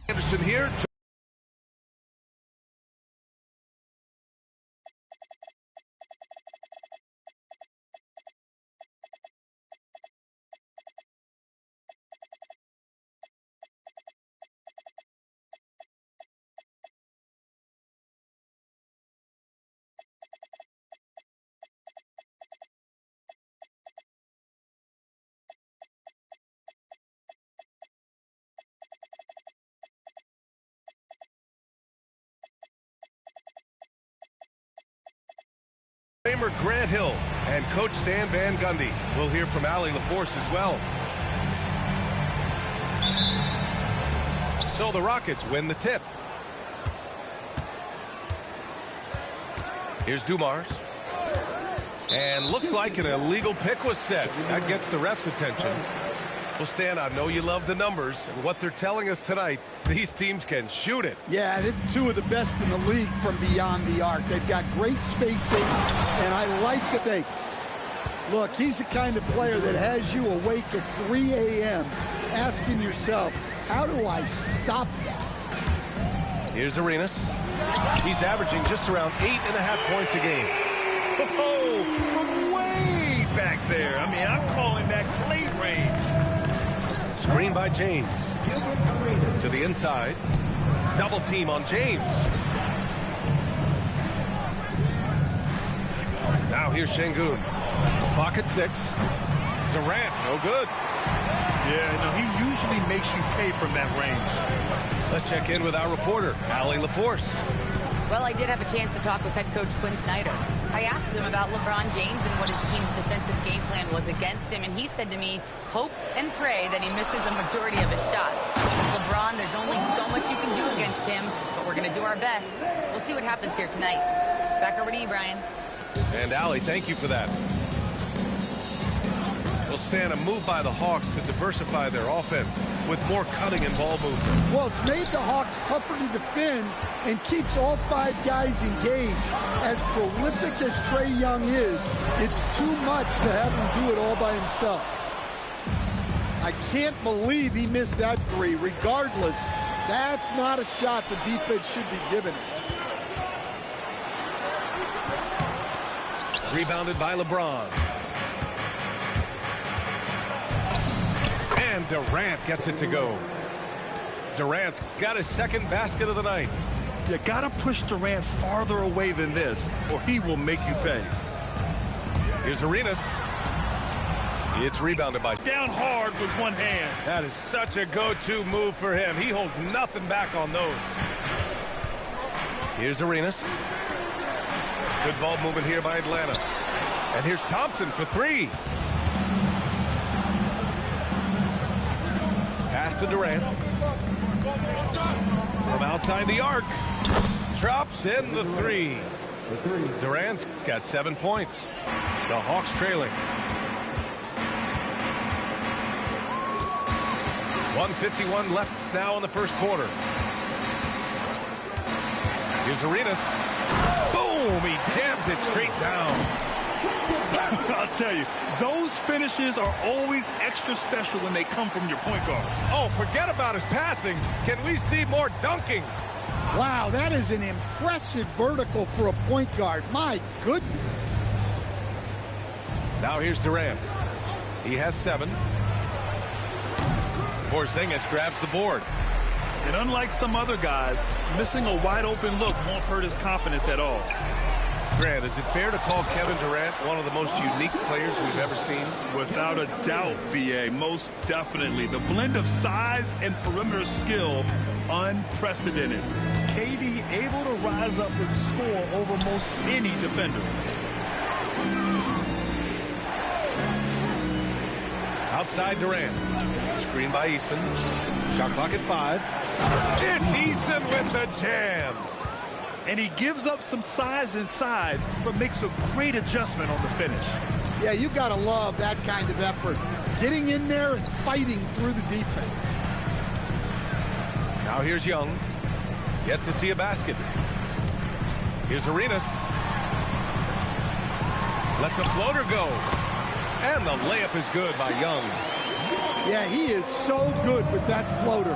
Anderson here. Kramer, Grant Hill, and Coach Stan Van Gundy. We'll hear from Allie LaForce as well. So the Rockets win the tip. Here's Dumars. And looks like an illegal pick was set. That gets the ref's attention. Well, Stan, I know you love the numbers, and what they're telling us tonight, these teams can shoot it. Yeah, it's two of the best in the league from beyond the arc. They've got great spacing, and I like the stakes. Look, he's the kind of player that has you awake at 3 a.m. asking yourself, how do I stop that? Here's Arenas. He's averaging just around 8.5 points a game. Oh, from way back there. I mean, I'm calling that clay range. Screen by James. To the inside. Double team on James. Now here's Şengün. Clock at 6. Durant, no good. Yeah, no, he usually makes you pay from that range. Let's check in with our reporter, Allie LaForce. Well, I did have a chance to talk with head coach Quinn Snyder. I asked him about LeBron James and what his team's defensive game plan was against him, and he said to me, hope and pray that he misses a majority of his shots. With LeBron, there's only so much you can do against him, but we're going to do our best. We'll see what happens here tonight. Back over to you, Brian. And Allie, thank you for that. Will stand a move by the Hawks to diversify their offense with more cutting and ball movement. Well, it's made the Hawks tougher to defend and keeps all 5 guys engaged. As prolific as Trae Young is, it's too much to have him do it all by himself. I can't believe he missed that 3. Regardless, that's not a shot the defense should be giving him. Rebounded by LeBron. And Durant gets it to go. Durant's got his second basket of the night. You gotta push Durant farther away than this, or he will make you pay. Here's Arenas. It's rebounded by... Down hard with one hand. That is such a go-to move for him. He holds nothing back on those. Here's Arenas. Good ball movement here by Atlanta. And here's Thompson for 3. Pass to Durant. From outside the arc. Drops in the 3. Durant's got 7 points. The Hawks trailing. 1:51 left now in the first quarter. Here's Arenas. Boom! He jams it straight down. I'll tell you, those finishes are always extra special when they come from your point guard. Oh, forget about his passing. Can we see more dunking? Wow, that is an impressive vertical for a point guard. My goodness. Now here's Durant. He has 7. Porzingis grabs the board. And unlike some other guys, missing a wide open look won't hurt his confidence at all. Grant, is it fair to call Kevin Durant one of the most unique players we've ever seen? Without a doubt, VA, most definitely. The blend of size and perimeter skill, unprecedented. KD able to rise up and score over most any defender. Outside Durant. Screen by Easton. Shot clock at 5. It's Easton with the jam. And he gives up some size inside, but makes a great adjustment on the finish. Yeah, you got to love that kind of effort. Getting in there and fighting through the defense. Now here's Young. Yet to see a basket. Here's Arenas. Lets a floater go. And the layup is good by Young. Yeah, he is so good with that floater.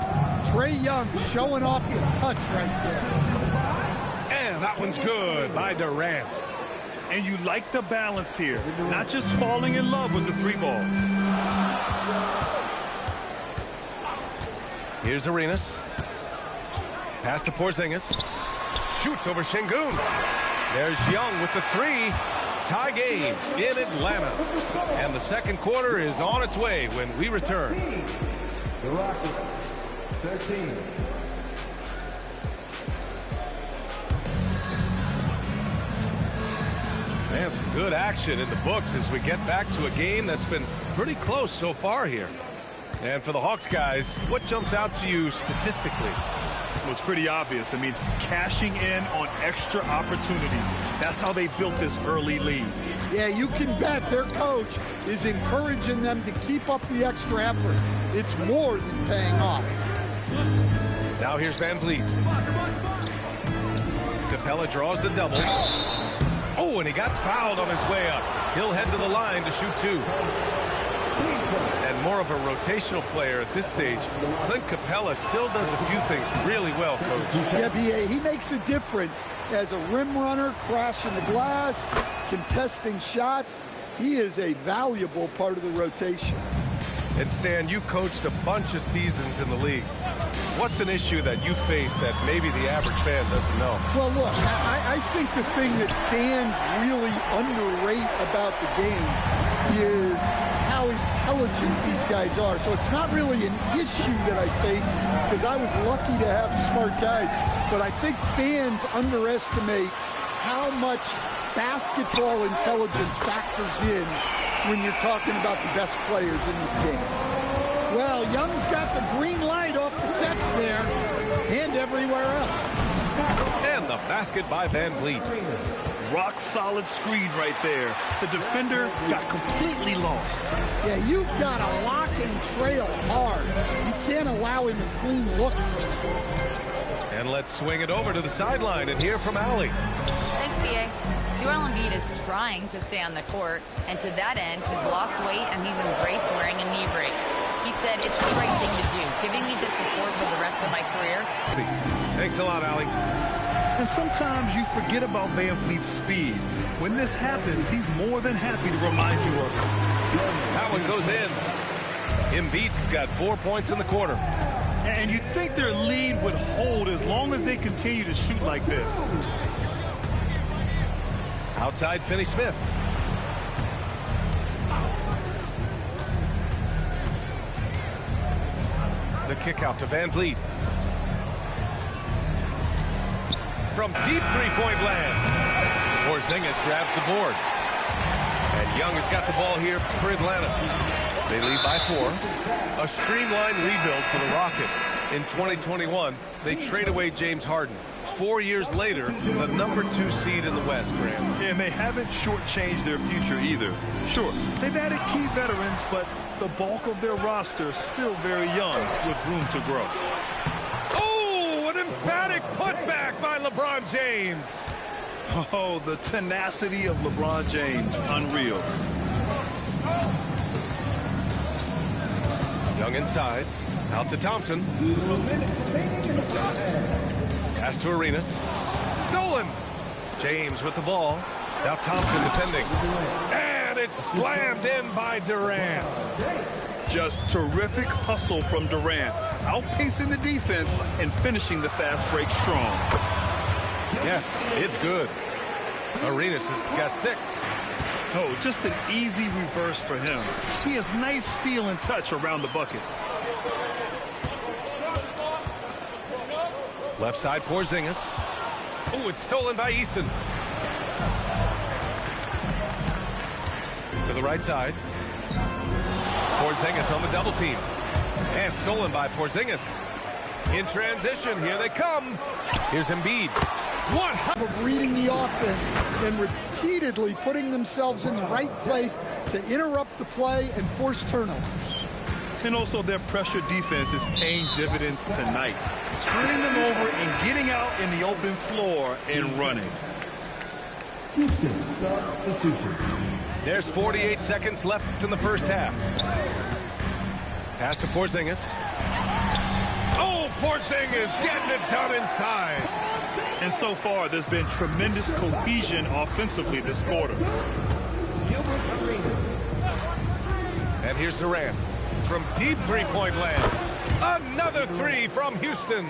Trae Young showing off the touch right there. And that one's good by Durant. And you like the balance here, not just falling in love with the three ball. Here's Arenas. Pass to Porzingis. Shoots over Şengün. There's Young with the three. Tie game in Atlanta. And the second quarter is on its way when we return. The Rockets, 13. Man, some good action in the books as we get back to a game that's been pretty close so far here. And for the Hawks guys, what jumps out to you statistically? Well, it's pretty obvious. I mean, cashing in on extra opportunities. That's how they built this early lead. Yeah, you can bet their coach is encouraging them to keep up the extra effort. It's more than paying off. Now here's Van Vliet. Capella draws the double. Oh, and he got fouled on his way up. He'll head to the line to shoot two. And more of a rotational player at this stage. Clint Capella still does a few things really well, Coach. Yeah, B.A., he makes a difference as a rim runner, crashing the glass, contesting shots. He is a valuable part of the rotation. And Stan, you coached a bunch of seasons in the league. What's an issue that you face that maybe the average fan doesn't know? Well, look, I think the thing that fans really underrate about the game is how intelligent these guys are. So it's not really an issue that I faced because I was lucky to have smart guys. But I think fans underestimate how much basketball intelligence factors in when you're talking about the best players in this game. Well, Young's got the green light off the catch there and everywhere else. And the basket by Van Vliet. Rock solid screen right there. The defender got completely lost. Yeah, you've got to lock and trail hard. You can't allow him a clean look. And let's swing it over to the sideline and hear from Allie. Thanks, B.A. Joel Embiid is trying to stay on the court, and to that end, he's lost weight and he's embraced wearing a knee brace. He said it's the right thing to do, giving me the support for the rest of my career. Thanks a lot, Allie. And sometimes you forget about Van Vliet's speed. When this happens, he's more than happy to remind you of it. That one goes in. Embiid's got 4 points in the quarter. And you'd think their lead would hold as long as they continue to shoot like this. Outside, Finney-Smith. The kick out to Van Vliet. From deep three-point land. Porzingis grabs the board. And Young has got the ball here for Atlanta. They lead by 4. A streamlined rebuild for the Rockets. In 2021, they trade away James Harden. 4 years later, the #2 seed in the West, Graham. And they haven't shortchanged their future either. Sure, they've added key veterans, but the bulk of their roster is still very young with room to grow. Oh, an emphatic putback by LeBron James. Oh, the tenacity of LeBron James, unreal. Young inside, out to Thompson. Pass to Arenas. Stolen. James with the ball. Now Thompson defending. And it's slammed in by Durant. Just terrific hustle from Durant, outpacing the defense and finishing the fast break strong. Yes, it's good. Arenas has got 6. Oh, just an easy reverse for him. He has nice feel and touch around the bucket. Left side, Porzingis. Oh, it's stolen by Eason. To the right side. Porzingis on the double team. And stolen by Porzingis. In transition, here they come. Here's Embiid. What? Of reading the offense and repeatedly putting themselves in the right place to interrupt the play and force turnovers. And also their pressure defense is paying dividends tonight. Turning them over and getting out in the open floor and running. Houston, substitution. There's 48 seconds left in the first half. Pass to Porzingis. Oh, Sing is getting it done inside. And so far, there's been tremendous cohesion offensively this quarter. And here's Durant from deep three-point land. Another three from Houston.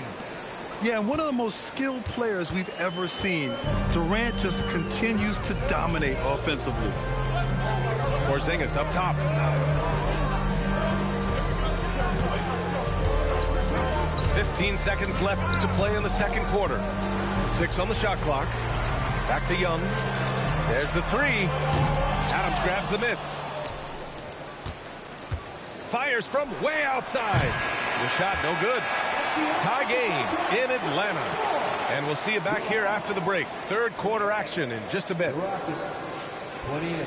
Yeah, one of the most skilled players we've ever seen. Durant just continues to dominate offensively. Porzingis up top. "15 seconds left to play in the second quarter. 6 on the shot clock. Back to Young. There's the three. Adams grabs the miss. Fires from way outside. The shot no good. Tie game in Atlanta. And we'll see you back here after the break. Third quarter action in just a bit. Rockets, 28.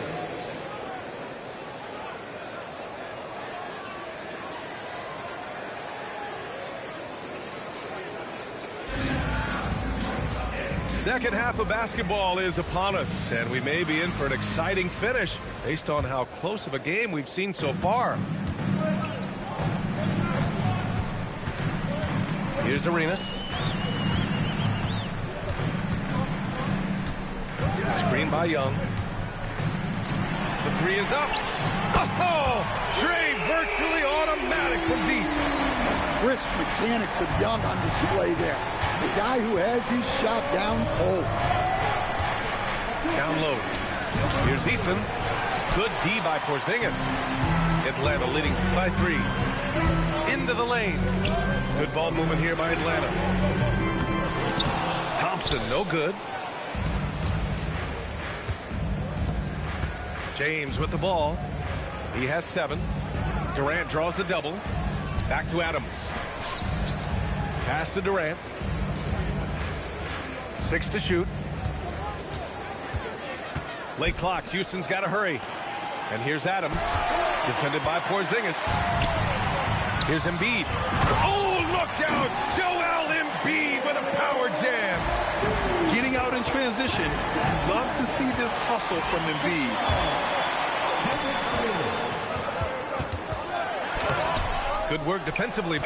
Second half of basketball is upon us, and we may be in for an exciting finish based on how close of a game we've seen so far. Here's Arenas. Screen by Young. The three is up. Oh! Trey virtually automatic from deep. Crisp mechanics of Young on display there. The guy who has his shot down cold. Down low. Here's Easton. Good D by Porzingis. Atlanta leading by 3. Into the lane. Good ball movement here by Atlanta. Thompson, no good. James with the ball. He has 7. Durant draws the double. Back to Adams. Pass to Durant. 6 to shoot. Late clock. Houston's got to hurry. And here's Adams. Defended by Porzingis. Here's Embiid. Oh, look out! Joel Embiid with a power jam. Getting out in transition. Love to see this hustle from Embiid. Good work defensively.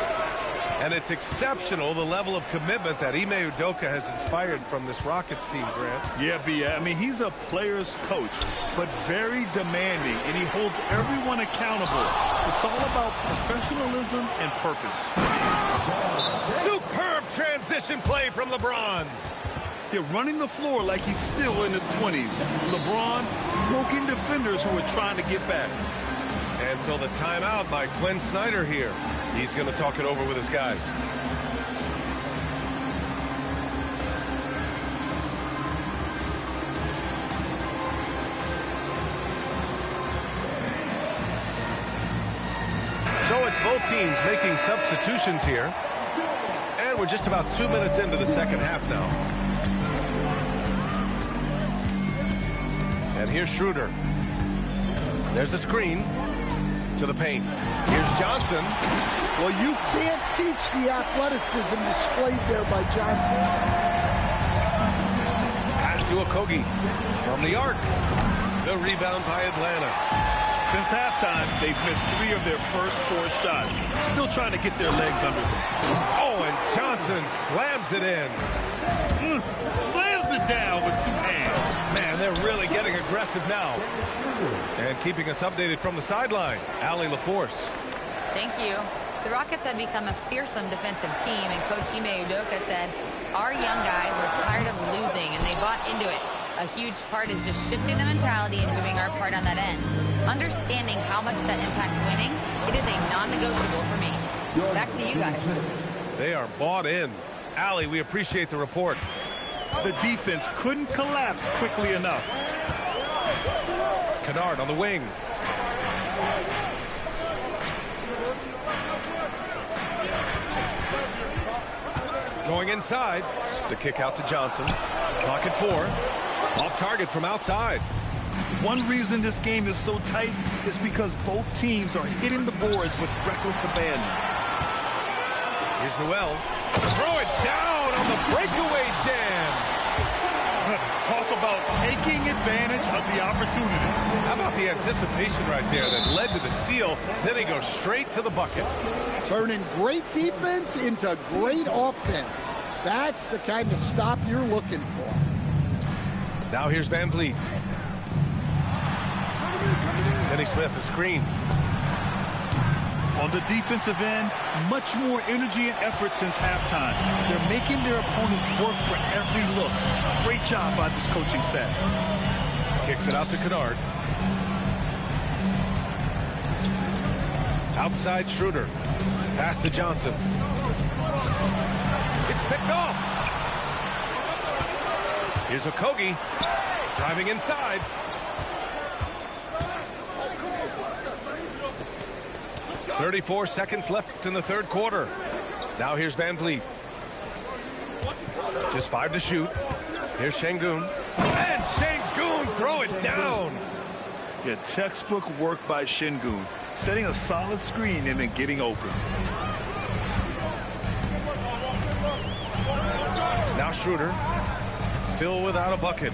And it's exceptional, the level of commitment that Ime Udoka has inspired from this Rockets team, Grant. Yeah, B.A. I mean, he's a player's coach, but very demanding, and he holds everyone accountable. It's all about professionalism and purpose. Superb transition play from LeBron. Yeah, running the floor like he's still in his 20s. LeBron smoking defenders who are trying to get back. And so the timeout by Quinn Snyder here. He's going to talk it over with his guys. So it's both teams making substitutions here. And we're just about 2 minutes into the second half now. And here's Schroeder. There's a screen to the paint. Here's Johnson. Well, you can't teach the athleticism displayed there by Johnson. Pass to Okogie from the arc. The rebound by Atlanta. Since halftime, they've missed 3 of their first 4 shots. Still trying to get their legs under them. Oh, and Johnson slams it in. Slams it down with 2 hands. Man, they're really getting aggressive now. And keeping us updated from the sideline, Allie LaForce. Thank you. The Rockets have become a fearsome defensive team, and Coach Ime Udoka said, our young guys were tired of losing, and they bought into it. A huge part is just shifting the mentality and doing our part on that end. Understanding how much that impacts winning, it is a non-negotiable for me. Back to you guys. They are bought in. Allie, we appreciate the report. The defense couldn't collapse quickly enough. Kennard on the wing. Going inside. The kick out to Johnson. Clock at 4. Off target from outside. One reason this game is so tight is because both teams are hitting the boards with reckless abandon. Here's Noel. Throw it down on the breakaway jam. Talk about taking advantage of the opportunity. How about the anticipation right there that led to the steal? Then he goes straight to the bucket. Turning great defense into great offense. That's the kind of stop you're looking for. Now here's Van Vliet. Kenny Smith, a screen. On the defensive end, much more energy and effort since halftime. They're making their opponents work for every look. Great job by this coaching staff. Kicks it out to Kennard. Outside Schroeder. Pass to Johnson. It's picked off. Here's Okogie. Driving inside. "34 seconds left in the third quarter. Now here's Van Vliet. Just 5 to shoot. Here's Şengün. And Şengün throw it down. Yeah, textbook work by Şengün. Setting a solid screen and then getting open. Now Schroeder. Still without a bucket.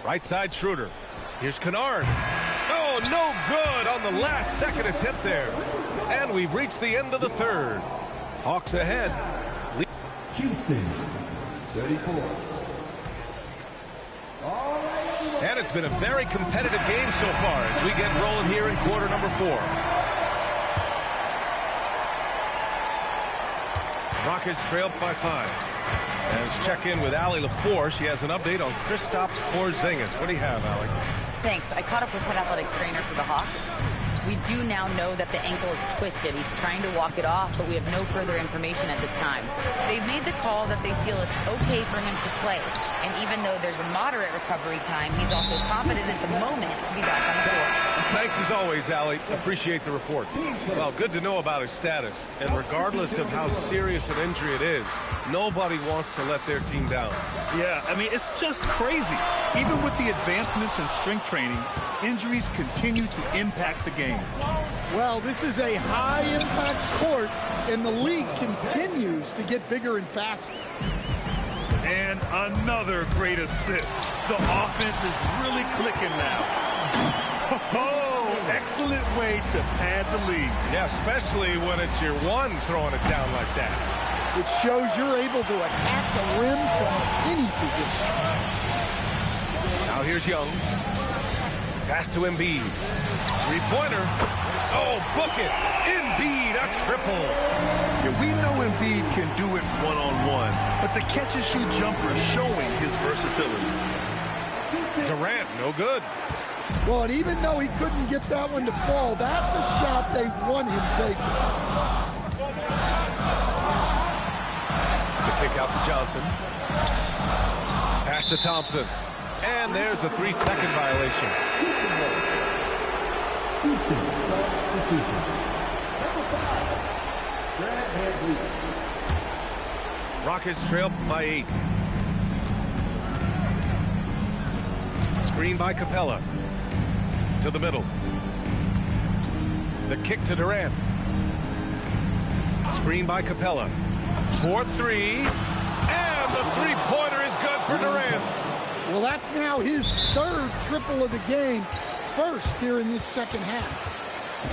Right side Schroeder. Here's Kennard. Oh, no good on the last second attempt there. And we've reached the end of the third. Hawks ahead. Houston, 34. And it's been a very competitive game so far as we get rolling here in quarter number 4. Rockets trail by 5. Let's check in with Allie LaFour. She has an update on Kristaps Porzingis. What do you have, Allie? Thanks. I caught up with head athletic trainer for the Hawks. We do now know that the ankle is twisted. He's trying to walk it off, but we have no further information at this time. They've made the call that they feel it's okay for him to play. And even though there's a moderate recovery time, he's also confident at the moment to be back on the floor. Thanks as always, Allie. Appreciate the report. Well, good to know about his status. And regardless of how serious an injury it is, nobody wants to let their team down. Yeah, I mean, it's just crazy. Even with the advancements in strength training, injuries continue to impact the game. Well, this is a high-impact sport, and the league continues to get bigger and faster. And another great assist. The offense is really clicking now. Oh, excellent way to pad the lead. Yeah, especially when it's your one throwing it down like that. It shows you're able to attack the rim from any position. Now here's Young. Pass to Embiid. Three-pointer. Oh, book it. Embiid, a triple. Yeah, we know Embiid can do it one-on-one, but the catch-and-shoot jumper is showing his versatility. Durant, no good. Well, and even though he couldn't get that one to fall, that's a shot they want him taking. The kick out to Johnson. Pass to Thompson. And there's a 3-second violation. Houston, substitution. Number 5, Brad Van Vliet. Rockets trail by 8. Screen by Capella. To the middle. The kick to Durant. Screen by Capella. 4-3. And the three-pointer is good for Durant. Well, that's now his third triple of the game, first here in this second half.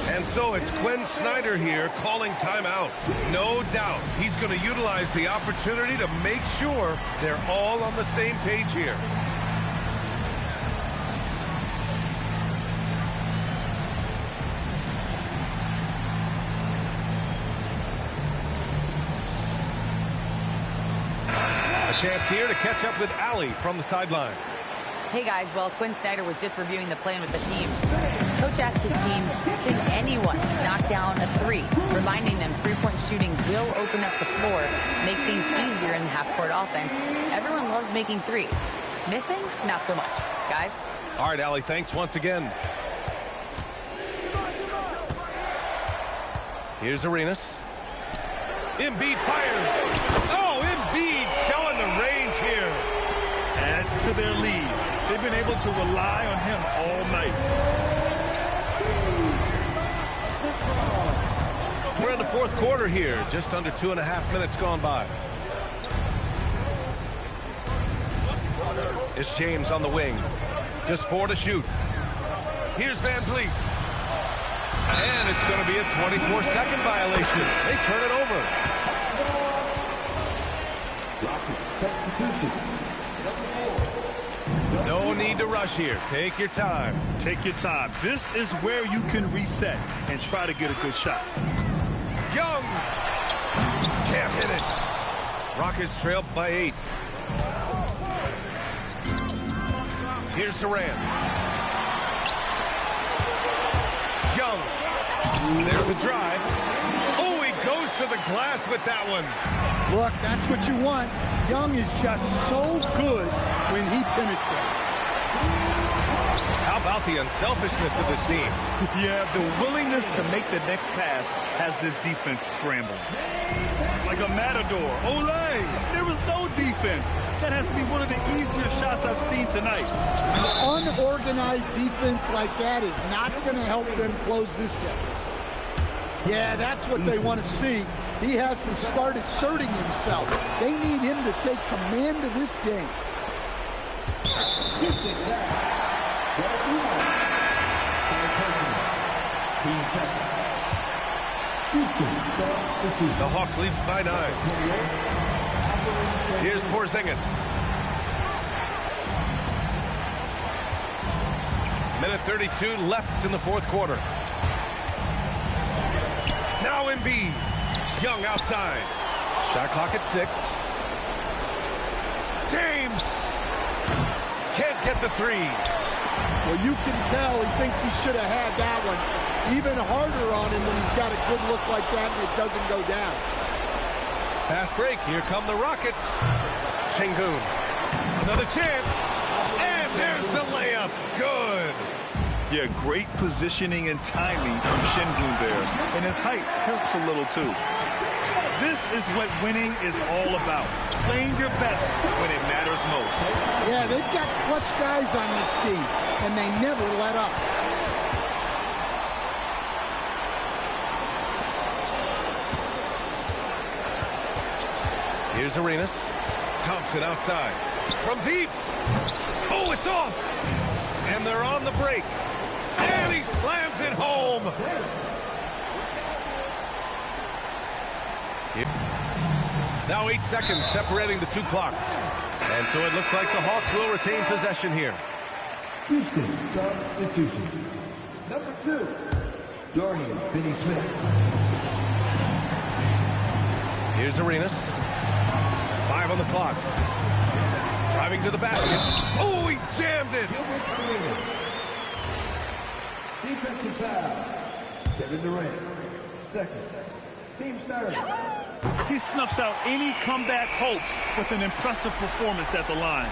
And so it's Quinn Snyder here calling timeout. No doubt he's going to utilize the opportunity to make sure they're all on the same page here. A chance here to catch up with Allie from the sideline. Hey guys, well, Quinn Snyder was just reviewing the plan with the team. Coach asked his team, can anyone knock down a 3? Reminding them three-point shooting will open up the floor, make things easier in the half-court offense. Everyone loves making threes. Missing? Not so much. Guys? All right, Allie, thanks once again. Here's Arenas. Embiid fires. Oh, Embiid showing the range here. to their lead. They've been able to rely on him all night. We're in the fourth quarter here, just under 2.5 minutes gone by. It's James on the wing. Just 4 to shoot. Here's Van Vliet. And it's going to be a 24-second violation. They turn it over. No need to rush here. Take your time. Take your time. This is where you can reset and try to get a good shot. Young can't hit it. Rockets trail by 8. Here's Durant. Young. There's the drive. Oh, he goes to the glass with that one. Look, that's what you want. Young is just so good when he penetrates. How about the unselfishness of this team? Yeah, the willingness to make the next pass has this defense scrambling. Like a matador. Olay! There was no defense. That has to be one of the easier shots I've seen tonight. Unorganized defense like that is not going to help them close this deficit. Yeah, that's what they want to see. He has to start asserting himself. They need him to take command of this game. The Hawks lead by 9. Here's Porzingis. Minute 32 left in the fourth quarter. Now Embiid. Young outside. Shot clock at 6. James can't get the 3. Well, you can tell he thinks he should have had that one. Even harder on him when he's got a good look like that and it doesn't go down. Fast break. Here come the Rockets. Şengün. Another chance. And there's the layup. Good. Yeah, great positioning and timing from Şengün there. And his height helps a little too. This is what winning is all about. Playing your best when it matters most. Yeah, they've got clutch guys on this team, and they never let up. Here's Arenas. Thompson outside. From deep. Oh, it's off. And they're on the break. And he slams it home. Now 8 seconds separating the 2 clocks. And so it looks like the Hawks will retain possession here. Houston substitution. Number 2, Dorian Finney-Smith. Here's Arenas. 5 on the clock. Driving to the basket. Oh, he jammed it. Defensive foul. Kevin Durant. Second. Team's third. He snuffs out any comeback hopes with an impressive performance at the line.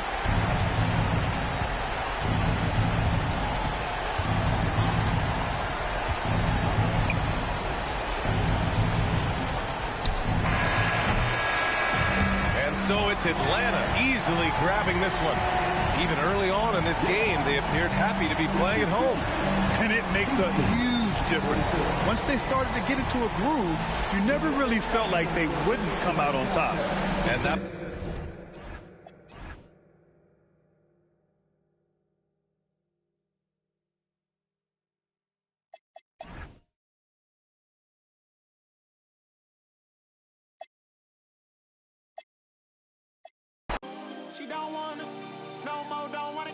And so it's Atlanta easily grabbing this one. Even early on in this game, they appeared happy to be playing at home. And it makes a huge difference. Once they started to get into a groove, you never really felt like they wouldn't come out on top. And that... She don't wanna, no more, don't wanna.